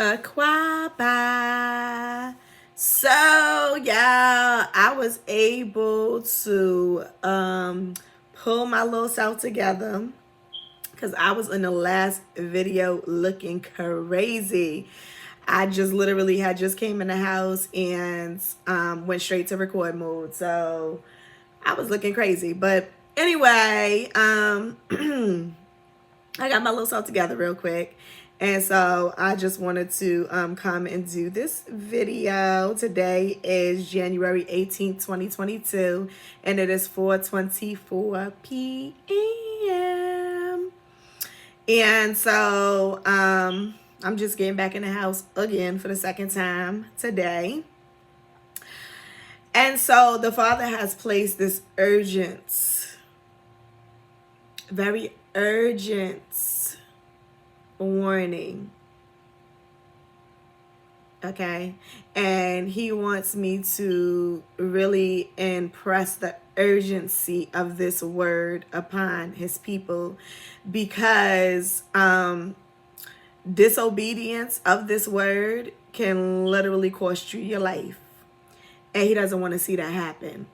Aquaba. So yeah, I was able to pull my little self together because I was in the last video looking crazy. I just literally had just came in the house and went straight to record mode. So I was looking crazy. But anyway, I got my little self together real quick. And so I just wanted to come and do this video. Today is January 18th, 2022, and it is 4:24 p.m. And so I'm just getting back in the house again for the second time today. And so the Father has placed this very urgent warning. Okay. And he wants me to really impress the urgency of this word upon his people, because disobedience of this word can literally cost you your life. And he doesn't want to see that happen.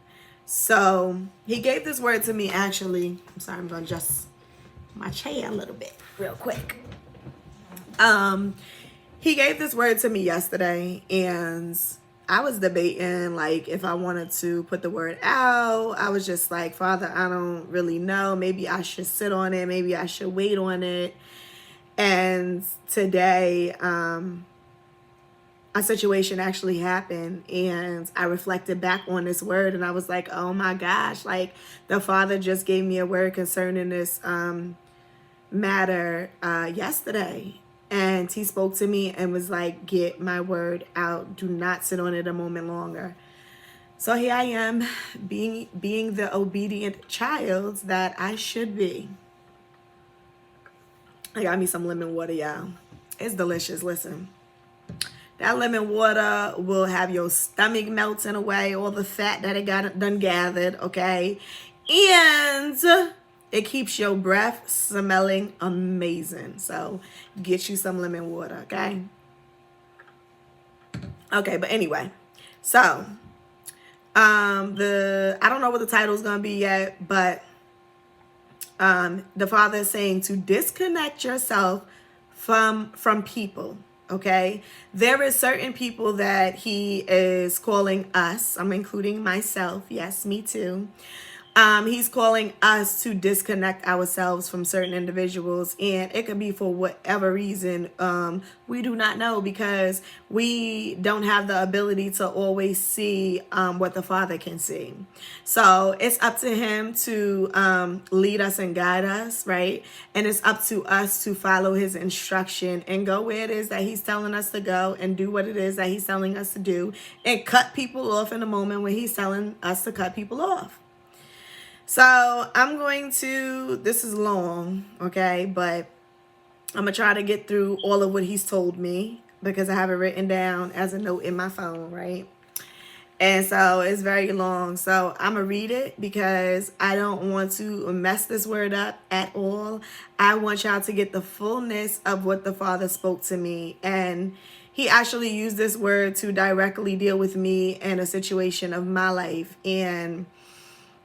So he gave this word to me, actually. I'm sorry, I'm going to adjust my chair a little bit real quick. He gave this word to me yesterday, and I was debating like if I wanted to put the word out. I was just like, Father, I don't really know. Maybe I should sit on it. Maybe I should wait on it. And today, a situation actually happened, and I reflected back on this word, and I was like, oh my gosh, like the Father just gave me a word concerning this matter yesterday. And he spoke to me and was like, get my word out. Do not sit on it a moment longer. So here I am, being the obedient child that I should be. I got me some lemon water, y'all. It's delicious. Listen, that lemon water will have your stomach melting away, all the fat that it got done gathered, okay? And it keeps your breath smelling amazing. So get you some lemon water, okay? Okay, but anyway, so I don't know what the title is gonna be yet, but the Father is saying to disconnect yourself from people. Okay, there is certain people that he is calling us. I'm including myself. Yes, me too. He's calling us to disconnect ourselves from certain individuals, and it could be for whatever reason. We do not know, because we don't have the ability to always see what the Father can see. So it's up to him to lead us and guide us, right? And it's up to us to follow his instruction and go where it is that he's telling us to go, and do what it is that he's telling us to do, and cut people off in the moment when he's telling us to cut people off. So I'm going to, this is long, okay, but I'm going to try to get through all of what he's told me, because I have it written down as a note in my phone, right? And so it's very long. So I'm going to read it because I don't want to mess this word up at all. I want y'all to get the fullness of what the Father spoke to me. And he actually used this word to directly deal with me in a situation of my life. And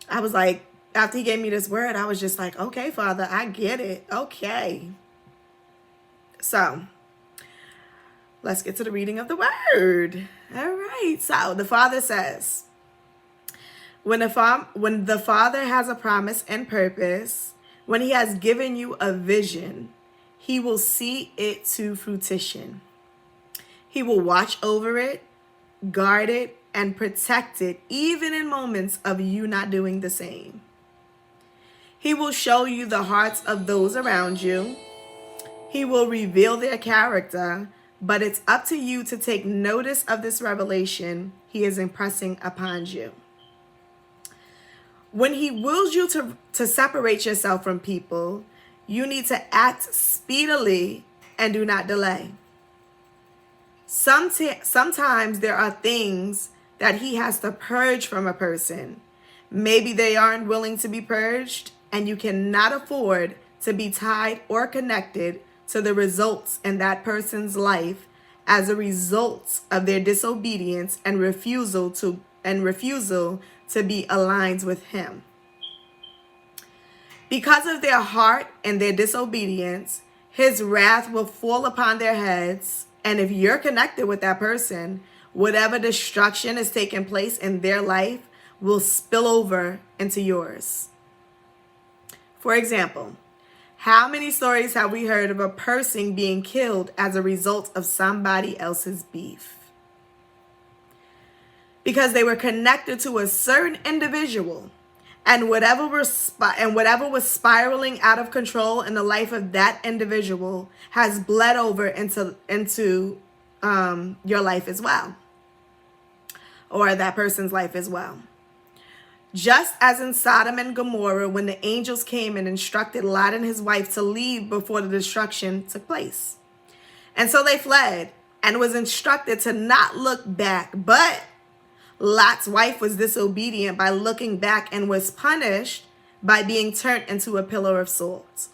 I was like, after he gave me this word, I was just like, okay, Father, I get it. Okay. So let's get to the reading of the word. All right. So the Father says, when the Father has a promise and purpose, when he has given you a vision, he will see it to fruition. He will watch over it, guard it, and protect it, even in moments of you not doing the same. He will show you the hearts of those around you. He will reveal their character, but it's up to you to take notice of this revelation he is impressing upon you. When he wills you to separate yourself from people, you need to act speedily and do not delay. Sometimes there are things that he has to purge from a person. Maybe they aren't willing to be purged, and you cannot afford to be tied or connected to the results in that person's life as a result of their disobedience and refusal to be aligned with him. Because of their heart and their disobedience, his wrath will fall upon their heads. And if you're connected with that person, whatever destruction is taking place in their life will spill over into yours. For example, how many stories have we heard of a person being killed as a result of somebody else's beef? Because they were connected to a certain individual, and whatever was spiraling out of control in the life of that individual has bled over into your life as well, or that person's life as well. Just as in Sodom and Gomorrah, when the angels came and instructed Lot and his wife to leave before the destruction took place. And so they fled and was instructed to not look back. But Lot's wife was disobedient by looking back and was punished by being turned into a pillar of salt.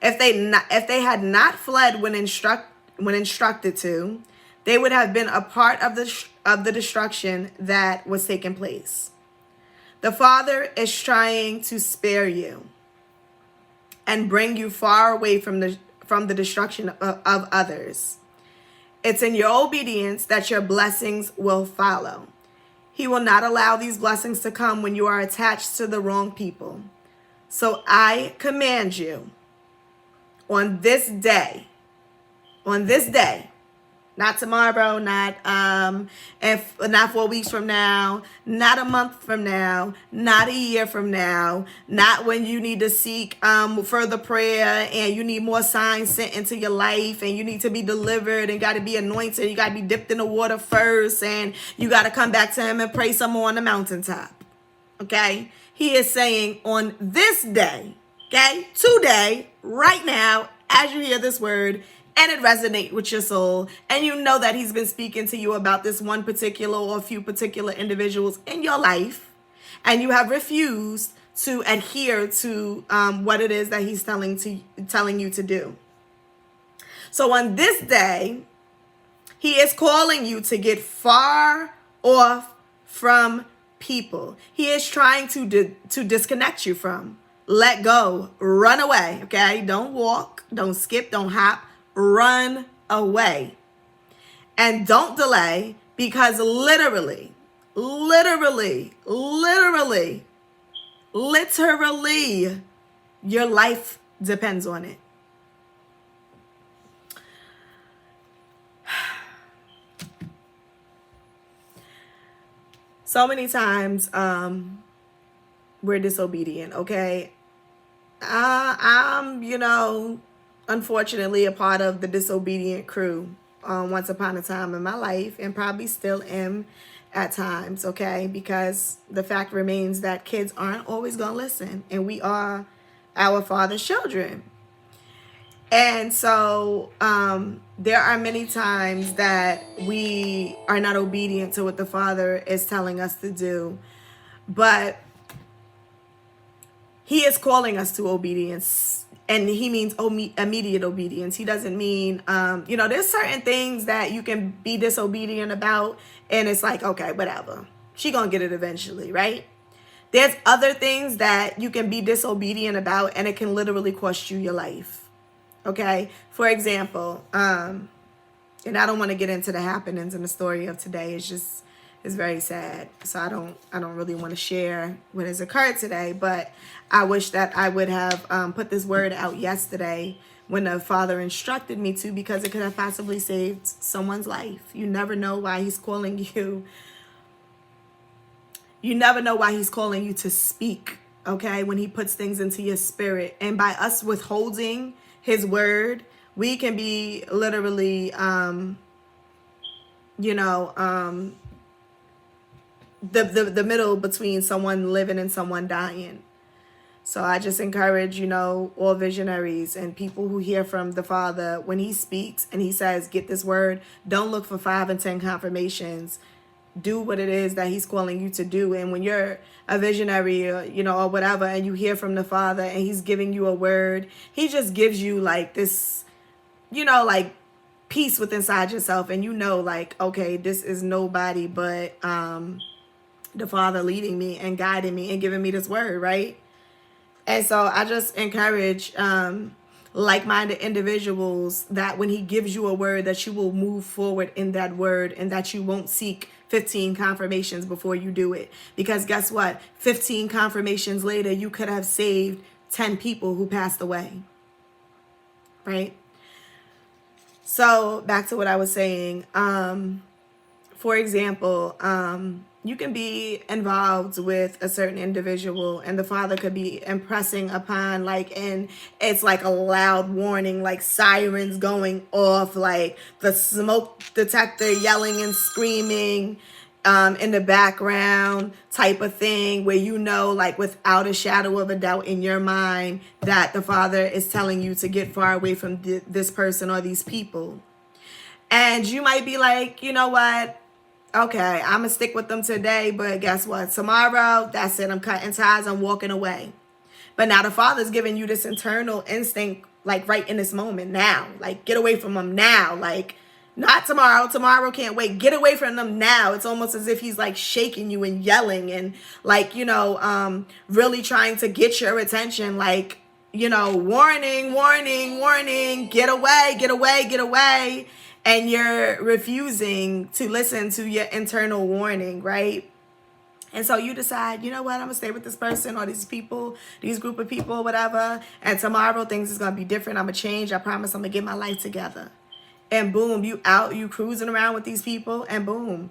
If they had not fled when instructed to, they would have been a part of the destruction that was taking place. The Father is trying to spare you and bring you far away from the destruction of others. It's in your obedience that your blessings will follow. He will not allow these blessings to come when you are attached to the wrong people. So I command you on this day, not tomorrow, not 4 weeks from now, not a month from now, not a year from now, not when you need to seek further prayer and you need more signs sent into your life and you need to be delivered and got to be anointed. You got to be dipped in the water first and you got to come back to him and pray some more on the mountaintop. Okay? He is saying on this day, okay, today, right now, as you hear this word, and it resonates with your soul, and you know that he's been speaking to you about this one particular or a few particular individuals in your life, and you have refused to adhere to what it is that he's telling you to do. So on this day, he is calling you to get far off from people. He is trying to disconnect you from. Let go. Run away. Okay? Don't walk. Don't skip. Don't hop. Run away. And don't delay, because literally, your life depends on it. So many times we're disobedient, okay? I'm, unfortunately a part of the disobedient crew once upon a time in my life, and probably still am at times, okay? Because the fact remains that kids aren't always going to listen, and we are our Father's children. And so there are many times that we are not obedient to what the Father is telling us to do, but he is calling us to obedience. And he means immediate obedience. He doesn't mean, there's certain things that you can be disobedient about, and it's like, okay, whatever. She gonna get it eventually, right? There's other things that you can be disobedient about, and it can literally cost you your life. Okay? For example, and I don't want to get into the happenings in the story of today. It's very sad. So I don't really want to share what has occurred today, but I wish that I would have put this word out yesterday when the Father instructed me to, because it could have possibly saved someone's life. You never know why he's calling you. You never know why he's calling you to speak, okay, when he puts things into your spirit. And by us withholding his word, we can be literally, the middle between someone living and someone dying. So I just encourage, all visionaries and people who hear from the Father, when he speaks and he says, get this word, don't look for 5 and 10 confirmations. Do what it is that he's calling you to do. And when you're a visionary, or whatever, and you hear from the Father and he's giving you a word, he just gives you like this, peace within inside yourself, and you know, like, okay, this is nobody but the Father leading me and guiding me and giving me this word, right? And so I just encourage like-minded individuals that when he gives you a word, that you will move forward in that word, and that you won't seek 15 confirmations before you do it. Because guess what? 15 confirmations later, you could have saved 10 people who passed away, right? So back to what I was saying. For example, you can be involved with a certain individual, and the Father could be impressing upon, like, and it's like a loud warning, like sirens going off, like the smoke detector yelling and screaming in the background type of thing, where you know, like without a shadow of a doubt in your mind, that the Father is telling you to get far away from this person or these people. And you might be like, you know what? Okay, I'm going to stick with them today, but guess what? Tomorrow, that's it. I'm cutting ties. I'm walking away. But now the Father's giving you this internal instinct, like right in this moment now. Like, get away from them now. Like, not tomorrow. Tomorrow can't wait. Get away from them now. It's almost as if he's like shaking you and yelling and like, really trying to get your attention. Like, warning, warning, warning. Get away, get away, get away. And you're refusing to listen to your internal warning, right? And so you decide, you know what, I'm going to stay with this person or these people, these group of people, whatever. And tomorrow things is going to be different. I'm going to change. I promise I'm going to get my life together. And boom, you out, you cruising around with these people, and boom,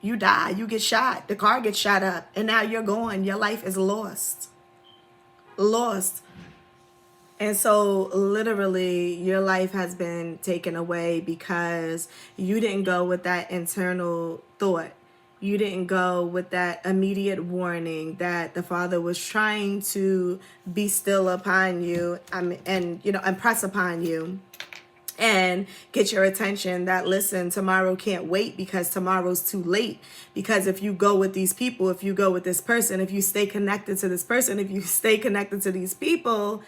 you die. You get shot. The car gets shot up. And now you're gone. Your life is lost. Lost. And so literally your life has been taken away because you didn't go with that internal thought. You didn't go with that immediate warning that the Father was trying to bestow upon you and impress upon you and get your attention that, listen, tomorrow can't wait because tomorrow's too late. Because if you go with these people, if you go with this person, if you stay connected to this person, if you stay connected to these people,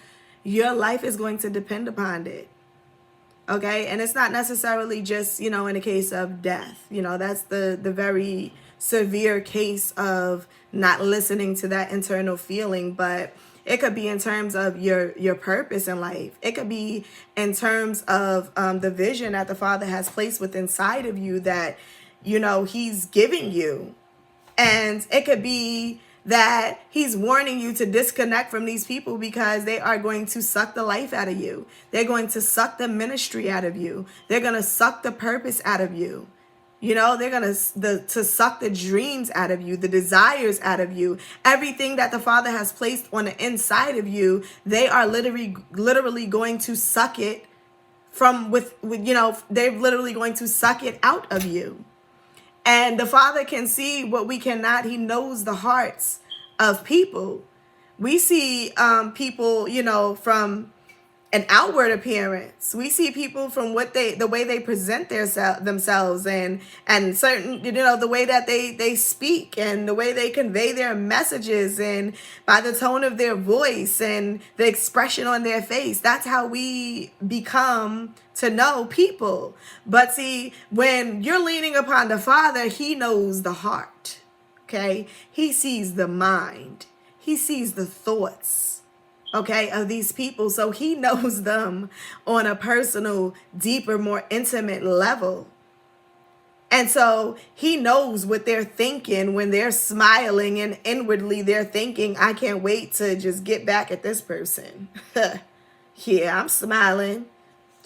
your life is going to depend upon it. Okay. And it's not necessarily just, in the case of death, that's the very severe case of not listening to that internal feeling. But it could be in terms of your purpose in life. It could be in terms of the vision that the Father has placed within inside of you that, he's giving you. And it could be that he's warning you to disconnect from these people because they are going to suck the life out of you. They're going to suck the ministry out of you. They're going to suck the purpose out of you. They're going to suck the dreams out of you, the desires out of you. Everything that the Father has placed on the inside of you, they are literally going to suck it they're literally going to suck it out of you. And the Father can see what we cannot. He knows the hearts of people. We see people, from an outward appearance. We see people from the way they present themselves and certain, the way that they speak and the way they convey their messages and by the tone of their voice and the expression on their face. That's how we become to know people. But see, when you're leaning upon the Father, he knows the heart. Okay. He sees the mind. He sees the thoughts, okay, of these people. So he knows them on a personal, deeper, more intimate level. And so he knows what they're thinking when they're smiling and inwardly they're thinking, I can't wait to just get back at this person. Yeah, I'm smiling.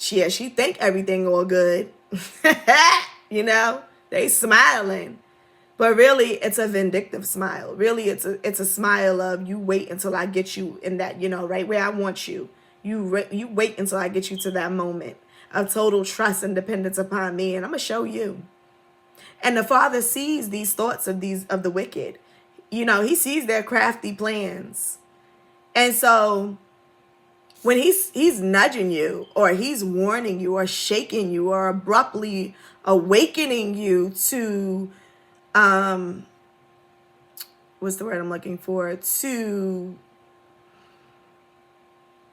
Yeah, she think everything all good. They smiling. But really, it's a vindictive smile. Really, it's a smile of, you wait until I get you in that, right where I want you. You wait until I get you to that moment of total trust and dependence upon me, and I'm going to show you. And the Father sees these thoughts of the wicked. He sees their crafty plans. And so when he's nudging you, or he's warning you, or shaking you, or abruptly awakening you to what's the word I'm looking for? To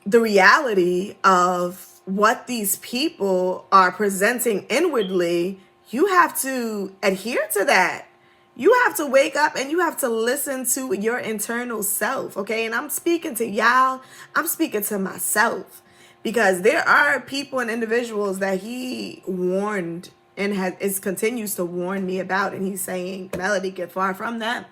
the reality of what these people are presenting inwardly, you have to adhere to that. You have to wake up and you have to listen to your internal self, okay? And I'm speaking to y'all. I'm speaking to myself, because there are people and individuals that he warned and continues to warn me about. And he's saying, Melody, get far from them,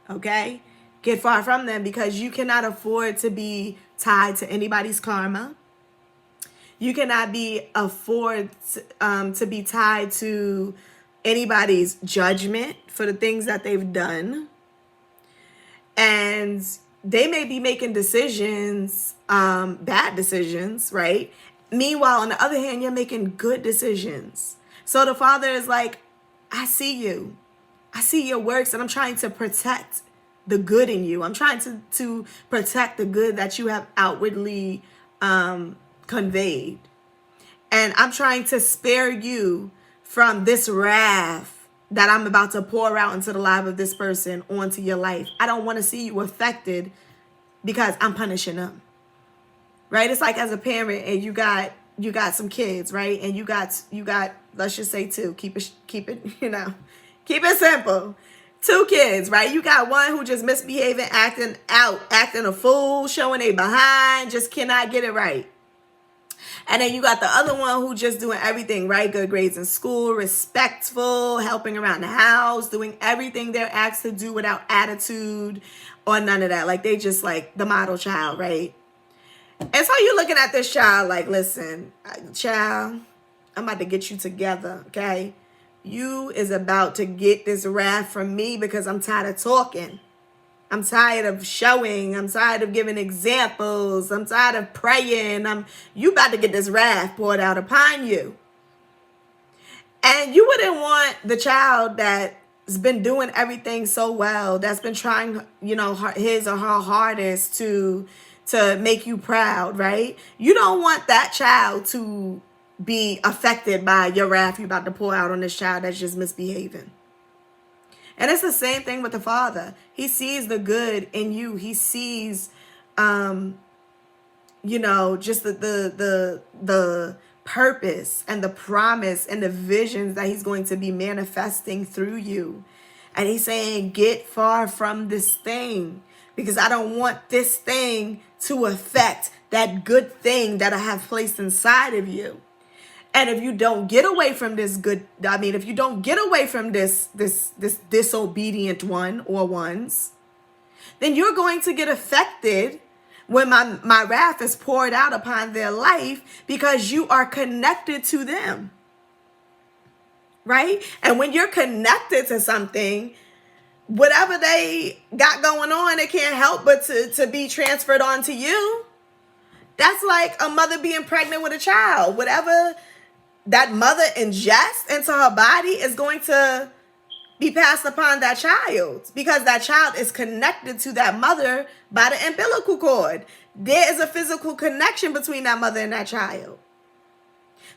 okay? Get far from them, because you cannot afford to be tied to anybody's karma. You cannot afford to be tied to anybody's judgment for the things that they've done. And they may be making decisions, bad decisions, right? Meanwhile, on the other hand, you're making good decisions. So the Father is like, I see you. I see your works, and I'm trying to protect the good in you. I'm trying to protect the good that you have outwardly conveyed. And I'm trying to spare you from this wrath that I'm about to pour out into the life of this person onto your life. I don't want to see you affected because I'm punishing them. Right? It's like as a parent and you got some kids, right? And you got let's just say two. Keep it keep it simple. 2 kids, right? You got one who just misbehaving, acting a fool, showing they behind, just cannot get it right. And then you got the other one who just doing everything right, good grades in school, respectful, helping around the house, doing everything they're asked to do without attitude or none of that. Like they just like the model child, right? And so you're looking at this child like, listen, child, I'm about to get you together, okay? You is about to get this wrath from me because I'm tired of talking. I'm tired of showing. I'm tired of giving examples. I'm tired of praying. You about to get this wrath poured out upon you. And you wouldn't want the child that's been doing everything so well, that's been trying, his or her hardest to make you proud, right? You don't want that child to be affected by your wrath you're about to pour out on this child that's just misbehaving. And it's the same thing with the Father. He sees the good in you. He sees, just the purpose and the promise and the visions that he's going to be manifesting through you. And he's saying, get far from this thing, because I don't want this thing to affect that good thing that I have placed inside of you. And if you don't get away from this if you don't get away from this disobedient one or ones, then you're going to get affected when my wrath is poured out upon their life, because you are connected to them. Right? And when you're connected to something, whatever they got going on, it can't help but to be transferred onto you. That's like a mother being pregnant with a child. Whatever that mother ingests into her body is going to be passed upon that child, because that child is connected to that mother by the umbilical cord. There is a physical connection between that mother and that child.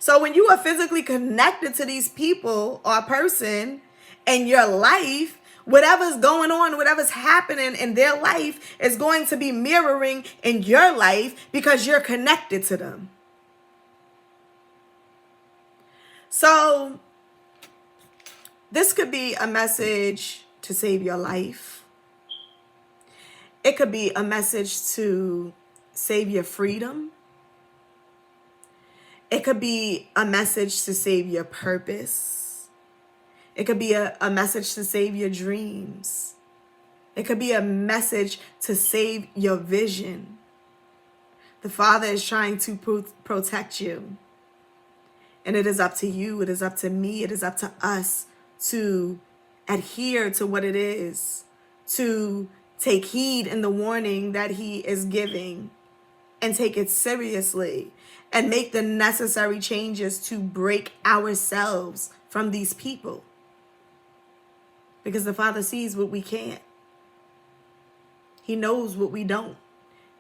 So when you are physically connected to these people or a person in your life, whatever's going on, whatever's happening in their life is going to be mirroring in your life, because you're connected to them. So this could be a message to save your life. It could be a message to save your freedom. It could be a message to save your purpose. It could be a message to save your dreams. It could be a message to save your vision. The Father is trying to protect you. And it is up to you, it is up to me, it is up to us to adhere to what it is, to take heed in the warning that he is giving and take it seriously and make the necessary changes to break ourselves from these people. Because the Father sees what we can't. He knows what we don't.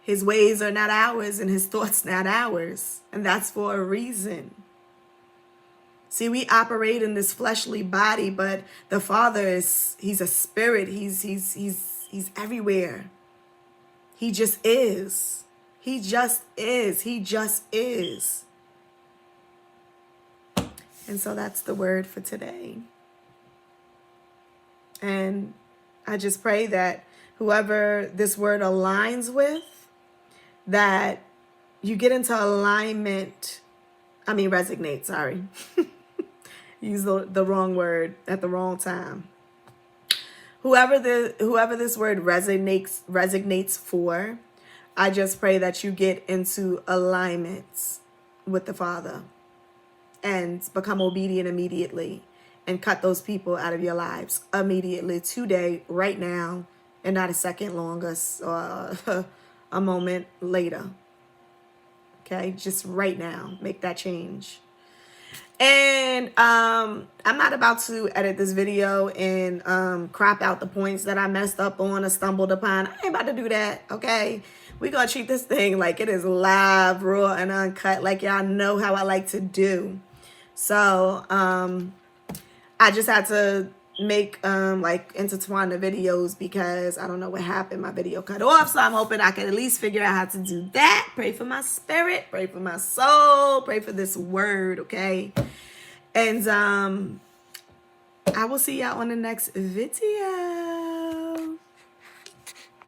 His ways are not ours and his thoughts not ours. And that's for a reason. See, we operate in this fleshly body, but the Father he's a spirit. He's everywhere. He just is. He just is. He just is. And so that's the word for today. And I just pray that whoever this word aligns with, that you get into alignment. Resonate, sorry. Use the wrong word at the wrong time. Whoever this word resonates for, I just pray that you get into alignment with the Father and become obedient immediately and cut those people out of your lives immediately, today, right now, and not a second longer or a moment later. Okay, just right now, make that change. And I'm not about to edit this video and crop out the points that I messed up on or stumbled upon. I ain't about to do that, okay? We're going to treat this thing like it is live, raw, and uncut, like y'all know how I like to do. So I just had to make intertwine the videos because I don't know what happened. My video cut off, so I'm hoping I can at least figure out how to do that. Pray for my spirit, pray for my soul, pray for this word, okay? And I will see y'all on the next video.